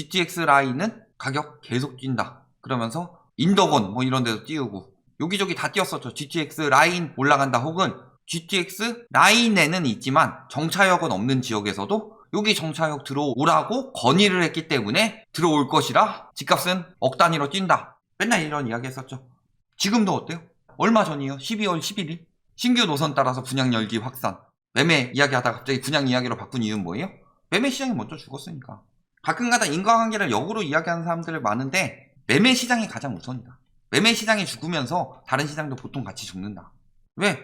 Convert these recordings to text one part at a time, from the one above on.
GTX 라인은 가격 계속 뛴다. 그러면서 인더건 뭐 이런 데도 띄우고 여기저기 다 띄웠었죠. GTX 라인 올라간다 혹은 GTX 라인에는 있지만 정차역은 없는 지역에서도 여기 정차역 들어오라고 건의를 했기 때문에 들어올 것이라 집값은 억 단위로 뛴다. 맨날 이런 이야기 했었죠. 지금도 어때요? 얼마 전이요? 12월 11일? 신규 노선 따라서 분양 열기 확산. 매매 이야기하다가 갑자기 분양 이야기로 바꾼 이유는 뭐예요? 매매 시장이 먼저 죽었으니까. 가끔가다 인과관계를 역으로 이야기하는 사람들 많은데 매매 시장이 가장 우선이다. 매매 시장이 죽으면서 다른 시장도 보통 같이 죽는다. 왜?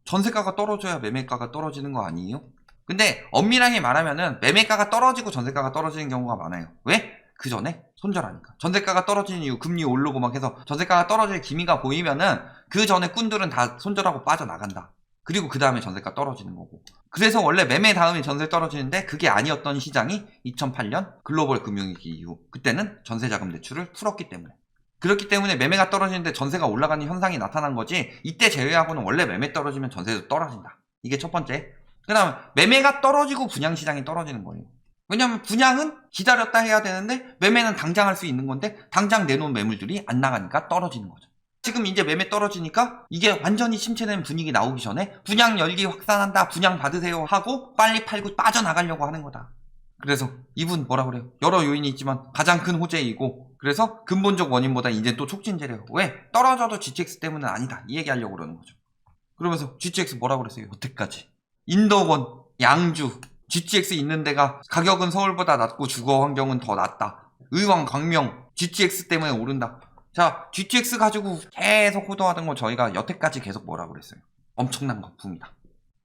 전세가가 떨어져야 매매가가 떨어지는 거 아니에요? 근데 엄밀하게 말하면은 매매가가 떨어지고 전세가가 떨어지는 경우가 많아요. 왜? 그 전에 손절하니까. 전세가가 떨어지는 이유 금리 오르고 막 해서 전세가가 떨어질 기미가 보이면은 그 전에 꾼들은 다 손절하고 빠져나간다. 그리고 그 다음에 전세가 떨어지는 거고. 그래서 원래 매매 다음에 전세 떨어지는데 그게 아니었던 시장이 2008년 글로벌 금융위기 이후 그때는 전세자금 대출을 풀었기 때문에. 그렇기 때문에 매매가 떨어지는데 전세가 올라가는 현상이 나타난 거지 이때 제외하고는 원래 매매 떨어지면 전세도 떨어진다. 이게 첫 번째. 그 다음에 매매가 떨어지고 분양시장이 떨어지는 거예요. 왜냐면 분양은 기다렸다 해야 되는데 매매는 당장 할 수 있는 건데 당장 내놓은 매물들이 안 나가니까 떨어지는 거죠. 지금 이제 매매 떨어지니까 이게 완전히 침체된 분위기 나오기 전에 분양 열기 확산한다, 분양 받으세요 하고 빨리 팔고 빠져나가려고 하는 거다. 그래서 이분 뭐라 그래요? 여러 요인이 있지만 가장 큰 호재이고 그래서 근본적 원인보다 이제 또 촉진제래요. 왜? 떨어져도 GTX 때문은 아니다. 이 얘기하려고 그러는 거죠. 그러면서 GTX 뭐라 그랬어요? 여태까지. 인덕원, 양주, GTX 있는 데가 가격은 서울보다 낮고 주거 환경은 더 낫다. 의왕, 광명, GTX 때문에 오른다. 자, GTX 가지고 계속 호도하던 거 저희가 여태까지 계속 뭐라 그랬어요? 엄청난 거품이다.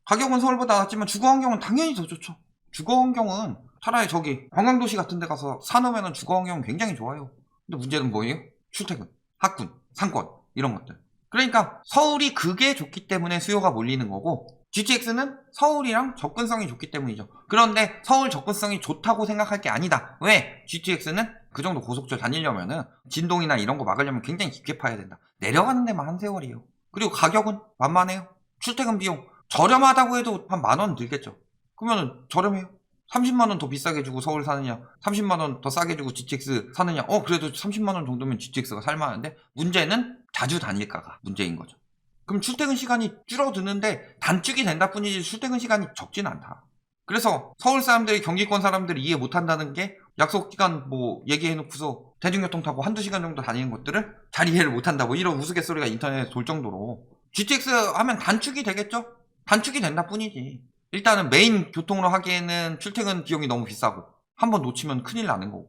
가격은 서울보다 낮지만 주거 환경은 당연히 더 좋죠. 주거 환경은 차라리 저기 관광도시 같은 데 가서 사놓으면 주거 환경은 굉장히 좋아요. 근데 문제는 뭐예요? 출퇴근, 학군, 상권 이런 것들. 그러니까 서울이 그게 좋기 때문에 수요가 몰리는 거고 GTX는 서울이랑 접근성이 좋기 때문이죠. 그런데 서울 접근성이 좋다고 생각할 게 아니다. 왜? GTX는 그 정도 고속철 다니려면은 진동이나 이런 거 막으려면 굉장히 깊게 파야 된다. 내려가는 데만 한 세월이에요. 그리고 가격은 만만해요. 출퇴근 비용 저렴하다고 해도 한 10,000원 들겠죠. 그러면은 저렴해요. 30만원 더 비싸게 주고 서울 사느냐 30만원 더 싸게 주고 GTX 사느냐 그래도 30만원 정도면 GTX가 살만한데 문제는 자주 다닐까가 문제인 거죠. 그럼 출퇴근 시간이 줄어드는데 단축이 된다 뿐이지 출퇴근 시간이 적진 않다. 그래서 서울 사람들이 경기권 사람들이 이해 못한다는 게 약속 기간 뭐 얘기해놓고서 대중교통 타고 한두 시간 정도 다니는 것들을 잘 이해를 못한다 뭐 이런 우스갯소리가 인터넷에 돌 정도로 GTX 하면 단축이 되겠죠? 단축이 된다 뿐이지. 일단은 메인 교통으로 하기에는 출퇴근 비용이 너무 비싸고 한번 놓치면 큰일 나는 거고.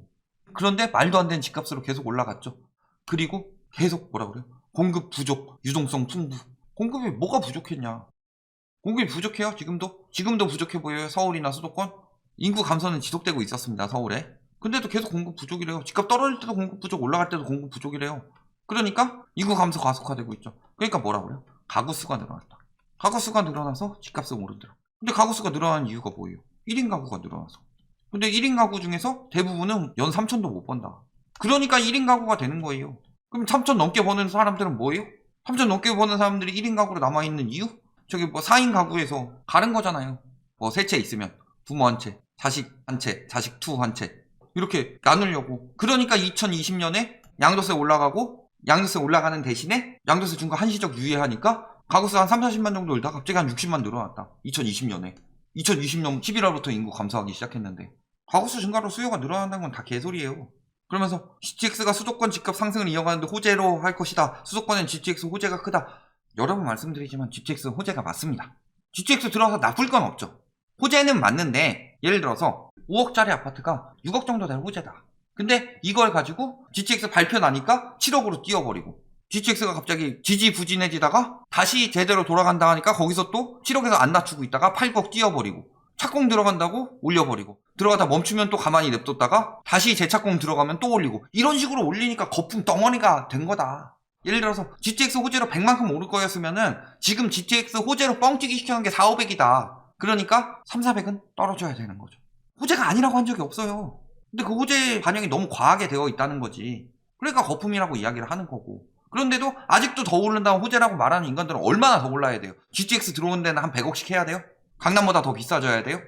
그런데 말도 안 되는 집값으로 계속 올라갔죠. 그리고 계속 뭐라 그래요? 공급 부족, 유동성 풍부. 공급이 뭐가 부족했냐? 공급이 부족해요? 지금도 부족해 보여요. 서울이나 수도권? 인구 감소는 지속되고 있었습니다. 서울에. 근데도 계속 공급 부족이래요. 집값 떨어질 때도 공급 부족, 올라갈 때도 공급 부족이래요. 그러니까 인구 감소 가속화되고 있죠. 그러니까 뭐라 그래요? 가구 수가 늘어났다. 가구 수가 늘어나서 집값은 오르더라. 근데 가구 수가 늘어나는 이유가 뭐예요? 1인 가구가 늘어나서. 근데 1인 가구 중에서 대부분은 연 3천도 못 번다. 그러니까 1인 가구가 되는 거예요. 그럼 3천 넘게 버는 사람들은 뭐예요? 3천 넘게 버는 사람들이 1인 가구로 남아있는 이유? 저기 뭐 4인 가구에서 가른 거잖아요. 뭐 세 채 있으면 부모 한 채, 자식 한 채, 자식 투 한 채 이렇게 나누려고. 그러니까 2020년에 양도세 올라가고 양도세 올라가는 대신에 양도세 준 거 한시적 유예하니까 가구수 한 3, 40만 정도 올다가 갑자기 한 60만 늘어났다. 2020년에. 2020년 11월부터 인구 감소하기 시작했는데 가구수 증가로 수요가 늘어난다는 건 다 개소리예요. 그러면서 GTX가 수도권 집값 상승을 이어가는데 호재로 할 것이다. 수도권엔 GTX 호재가 크다. 여러 번 말씀드리지만 GTX 호재가 맞습니다. GTX 들어와서 나쁠 건 없죠. 호재는 맞는데 예를 들어서 5억짜리 아파트가 6억 정도 될 호재다. 근데 이걸 가지고 GTX 발표 나니까 7억으로 뛰어버리고 GTX가 갑자기 지지부진해지다가 다시 제대로 돌아간다 하니까 거기서 또 7억에서 안 낮추고 있다가 8억 뛰어버리고 착공 들어간다고 올려버리고 들어가다 멈추면 또 가만히 냅뒀다가 다시 재착공 들어가면 또 올리고 이런 식으로 올리니까 거품 덩어리가 된 거다. 예를 들어서 GTX 호재로 100만큼 오를 거였으면은 지금 GTX 호재로 뻥튀기 시켜놓은 게 4, 500이다. 그러니까 3, 400은 떨어져야 되는 거죠. 호재가 아니라고 한 적이 없어요. 근데 그 호재 반영이 너무 과하게 되어 있다는 거지. 그러니까 거품이라고 이야기를 하는 거고. 그런데도 아직도 더 오른다고 호재라고 말하는 인간들은 얼마나 더 올라야 돼요? GTX 들어오는 데는 한 100억씩 해야 돼요? 강남보다 더 비싸져야 돼요?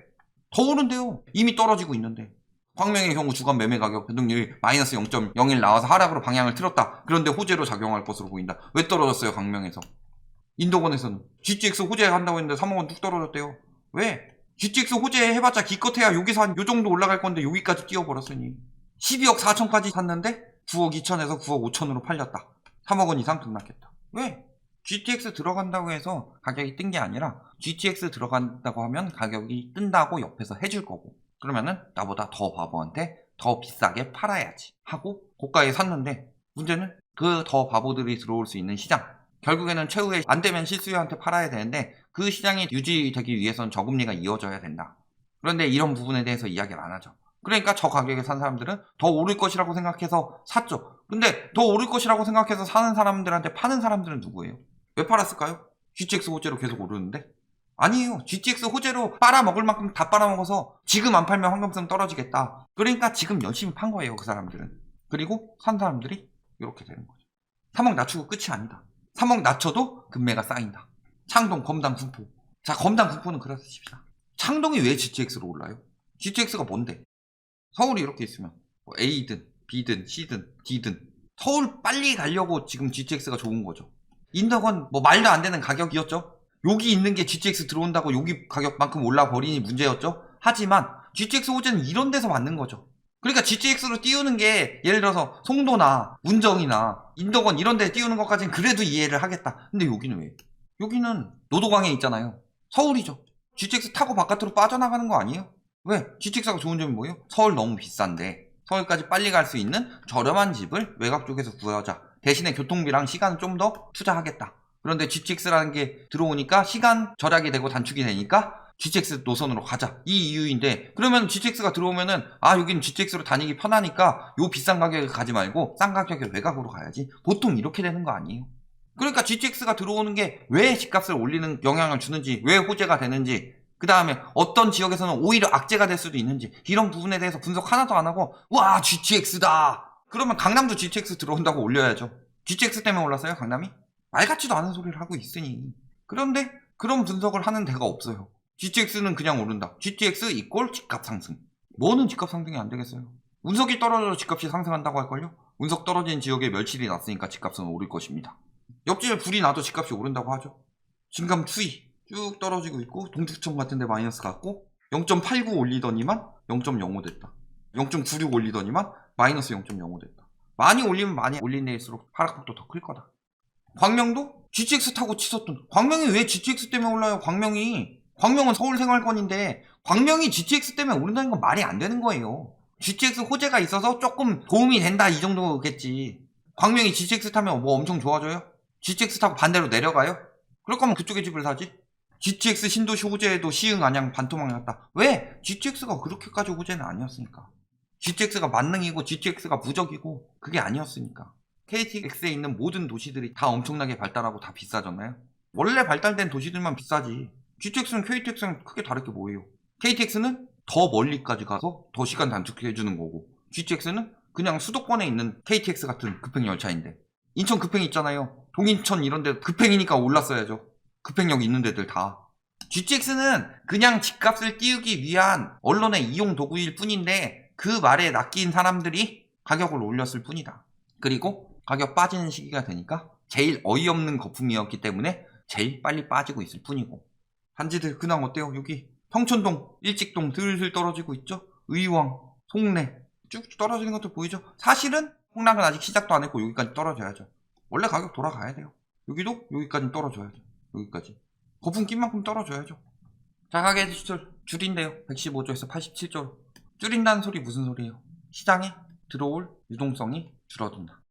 더 오른대요. 이미 떨어지고 있는데. 광명의 경우 주간 매매 가격 변동률이 마이너스 0.01 나와서 하락으로 방향을 틀었다. 그런데 호재로 작용할 것으로 보인다. 왜 떨어졌어요? 광명에서. 인덕원에서는 GTX 호재 한다고 했는데 3억원 뚝 떨어졌대요. 왜? GTX 호재 해봤자 기껏해야 여기서 한 요정도 올라갈 건데 여기까지 뛰어버렸으니 12억 4천까지 샀는데 9억 2천에서 9억 5천으로 팔렸다. 3억원 이상 급락했다. 왜? GTX 들어간다고 해서 가격이 뜬 게 아니라 GTX 들어간다고 하면 가격이 뜬다고 옆에서 해줄 거고, 그러면은 나보다 더 바보한테 더 비싸게 팔아야지 하고 고가에 샀는데, 문제는 그 더 바보들이 들어올 수 있는 시장, 결국에는 최후에 안되면 실수요한테 팔아야 되는데 그 시장이 유지되기 위해서는 저금리가 이어져야 된다. 그런데 이런 부분에 대해서 이야기를 안 하죠. 그러니까 저 가격에 산 사람들은 더 오를 것이라고 생각해서 샀죠. 근데 더 오를 것이라고 생각해서 사는 사람들한테 파는 사람들은 누구예요? 왜 팔았을까요? GTX 호재로 계속 오르는데? 아니에요. GTX 호재로 빨아먹을 만큼 다 빨아먹어서 지금 안 팔면 황금성 떨어지겠다. 그러니까 지금 열심히 판 거예요, 그 사람들은. 그리고 산 사람들이 이렇게 되는 거죠. 3억 낮추고 끝이 아니다. 3억 낮춰도 금매가 쌓인다. 창동, 검당, 군포. 자, 검당, 군포는 그렇다 칩시다. 창동이 왜 GTX로 올라요? GTX가 뭔데? 서울이 이렇게 있으면 뭐 A든 B든 C든 D든 서울 빨리 가려고 지금 GTX가 좋은 거죠. 인덕은 뭐 말도 안 되는 가격이었죠. 여기 있는 게 GTX 들어온다고 여기 가격만큼 올라버리니 문제였죠. 하지만 GTX 호재는 이런 데서 맞는 거죠. 그러니까 GTX로 띄우는 게 예를 들어서 송도나 문정이나 인덕원 이런 데 띄우는 것까지는 그래도 이해를 하겠다. 근데 여기는 왜? 여기는 노도강에 있잖아요. 서울이죠. GTX 타고 바깥으로 빠져나가는 거 아니에요? 왜? GTX가 좋은 점이 뭐예요? 서울 너무 비싼데 서울까지 빨리 갈 수 있는 저렴한 집을 외곽 쪽에서 구하자. 대신에 교통비랑 시간을 좀 더 투자하겠다. 그런데 GTX라는 게 들어오니까 시간 절약이 되고 단축이 되니까 GTX 노선으로 가자. 이 이유인데, 그러면 GTX가 들어오면은 여기는 GTX로 다니기 편하니까 요 비싼 가격에 가지 말고 싼 가격에 외곽으로 가야지. 보통 이렇게 되는 거 아니에요? 그러니까 GTX가 들어오는 게 왜 집값을 올리는 영향을 주는지, 왜 호재가 되는지, 그 다음에 어떤 지역에서는 오히려 악재가 될 수도 있는지, 이런 부분에 대해서 분석 하나도 안 하고 와 GTX다 그러면 강남도 GTX 들어온다고 올려야죠. GTX 때문에 올랐어요 강남이? 말 같지도 않은 소리를 하고 있으니. 그런데 그런 분석을 하는 데가 없어요. GTX는 그냥 오른다. GTX 이꼴 집값 상승. 뭐는 집값 상승이 안 되겠어요? 운석이 떨어져서 집값이 상승한다고 할걸요? 운석 떨어진 지역에 멸실이 났으니까 집값은 오를 것입니다. 옆집에 불이 나도 집값이 오른다고 하죠. 진감 추이 쭉 떨어지고 있고, 동두천 같은 데 마이너스 갔고 0.89 올리더니만 0.05 됐다. 0.96 올리더니만 마이너스 0.05 됐다. 많이 올리면 많이 올린 데일수록 하락폭도 더 클 거다. 광명도 GTX 타고 치솟던, 광명이 왜 GTX 때문에 올라요? 광명은 서울 생활권인데 광명이 GTX 때문에 오른다는 건 말이 안 되는 거예요. GTX 호재가 있어서 조금 도움이 된다 이 정도겠지. 광명이 GTX 타면 뭐 엄청 좋아져요? GTX 타고 반대로 내려가요? 그럴 거면 그쪽에 집을 사지. GTX 신도시 호재에도 시흥, 안양, 반토막 났다. 왜? GTX가 그렇게까지 호재는 아니었으니까. GTX가 만능이고 GTX가 무적이고 그게 아니었으니까. KTX에 있는 모든 도시들이 다 엄청나게 발달하고 다 비싸졌나요? 원래 발달된 도시들만 비싸지. GTX는 KTX랑 크게 다를 게 뭐예요? KTX는 더 멀리까지 가서 더 시간 단축해주는 거고, GTX는 그냥 수도권에 있는 KTX 같은 급행 열차인데, 인천 급행 있잖아요. 동인천 이런 데 급행이니까 올랐어야죠. 급행역 있는 데들 다. GTX는 그냥 집값을 띄우기 위한 언론의 이용 도구일 뿐인데 그 말에 낚인 사람들이 가격을 올렸을 뿐이다. 그리고 가격 빠지는 시기가 되니까 제일 어이없는 거품이었기 때문에 제일 빨리 빠지고 있을 뿐이고, 단지들 근황 어때요? 여기 평촌동, 일직동 슬슬 떨어지고 있죠? 의왕, 송내 쭉 떨어지는 것도 보이죠? 사실은 폭락은 아직 시작도 안 했고 여기까지 떨어져야죠. 원래 가격 돌아가야 돼요. 여기도 여기까지 떨어져야죠. 여기까지 거품 낀 만큼 떨어져야죠. 자, 가계 수출 줄인대요. 115조에서 87조로 줄인다는 소리 무슨 소리예요? 시장에 들어올 유동성이 줄어든다.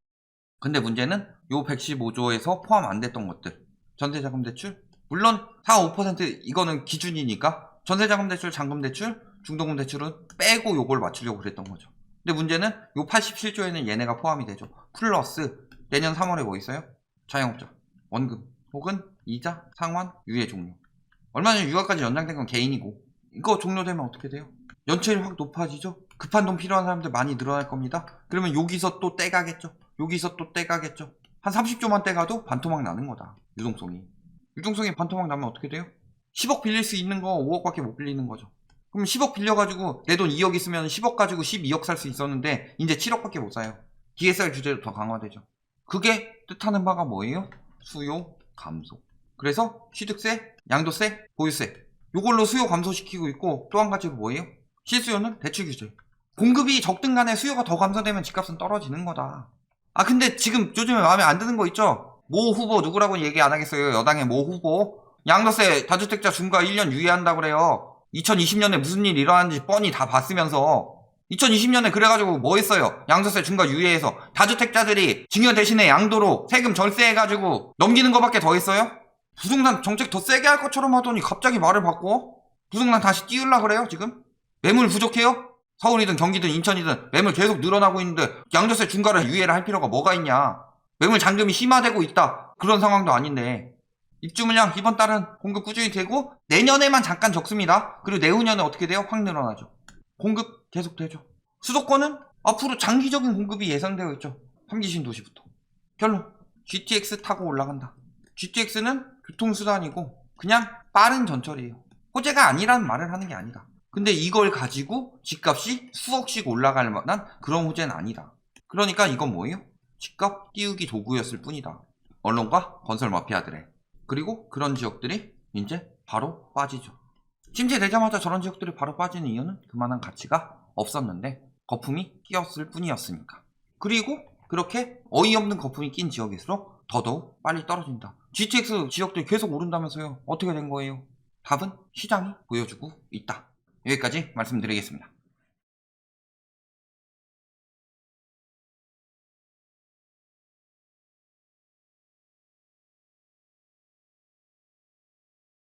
근데 문제는 요 115조에서 포함 안 됐던 것들, 전세자금 대출, 물론 4, 5% 이거는 기준이니까 전세자금 대출, 잔금 대출, 중도금 대출은 빼고 요걸 맞추려고 그랬던 거죠. 근데 문제는 요 87조에는 얘네가 포함이 되죠. 플러스 내년 3월에 뭐 있어요? 자영업자, 원금, 혹은 이자, 상환, 유예 종료. 얼마 전에 유가까지 연장된 건 개인이고, 이거 종료되면 어떻게 돼요? 연체율 확 높아지죠? 급한 돈 필요한 사람들 많이 늘어날 겁니다. 그러면 여기서 또 떼가겠죠? 여기서 또 떼가겠죠? 한 30조만 떼가도 반토막 나는 거다. 유동성이 반토막 나면 어떻게 돼요? 10억 빌릴 수 있는 거 5억밖에 못 빌리는 거죠. 그럼 10억 빌려가지고 내 돈 2억 있으면 10억 가지고 12억 살 수 있었는데 이제 7억밖에 못 사요. DSR 규제도 더 강화되죠. 그게 뜻하는 바가 뭐예요? 수요 감소. 그래서 취득세, 양도세, 보유세 요걸로 수요 감소시키고 있고, 또 한 가지로 뭐예요? 실수요는 대출 규제. 공급이 적든 간에 수요가 더 감소되면 집값은 떨어지는 거다. 아 근데 지금 요즘에 마음에 안 드는 거 있죠? 모 후보 누구라고 얘기 안 하겠어요. 여당의 모 후보 양도세 다주택자 중과 1년 유예한다고 그래요. 2020년에 무슨 일 일어났는지 뻔히 다 봤으면서 2020년에 그래가지고 뭐 했어요? 양도세 중과 유예해서 다주택자들이 증여 대신에 양도로 세금 절세해가지고 넘기는 거밖에 더 했어요? 부동산 정책 더 세게 할 것처럼 하더니 갑자기 말을 바꿔? 부동산 다시 띄우려고 그래요 지금? 매물 부족해요? 서울이든 경기든 인천이든 매물 계속 늘어나고 있는데 양도세 중과를 유예를 할 필요가 뭐가 있냐? 매물 잠금이 심화되고 있다. 그런 상황도 아닌데. 입주 물량 이번 달은 공급 꾸준히 되고 내년에만 잠깐 적습니다. 그리고 내후년에 어떻게 돼요? 확 늘어나죠. 공급 계속 되죠. 수도권은 앞으로 장기적인 공급이 예상되어 있죠. 3기 신도시부터. 결론 GTX 타고 올라간다. GTX는 교통수단이고 그냥 빠른 전철이에요. 호재가 아니라는 말을 하는 게 아니다. 근데 이걸 가지고 집값이 수억씩 올라갈 만한 그런 호재는 아니다. 그러니까 이건 뭐예요? 집값 띄우기 도구였을 뿐이다. 언론과 건설 마피아들의. 그리고 그런 지역들이 이제 바로 빠지죠. 침체되자마자 저런 지역들이 바로 빠지는 이유는 그만한 가치가 없었는데 거품이 끼었을 뿐이었으니까. 그리고 그렇게 어이없는 거품이 낀 지역일수록 더더욱 빨리 떨어진다. GTX 지역들이 계속 오른다면서요. 어떻게 된 거예요? 답은 시장이 보여주고 있다. 여기까지 말씀드리겠습니다.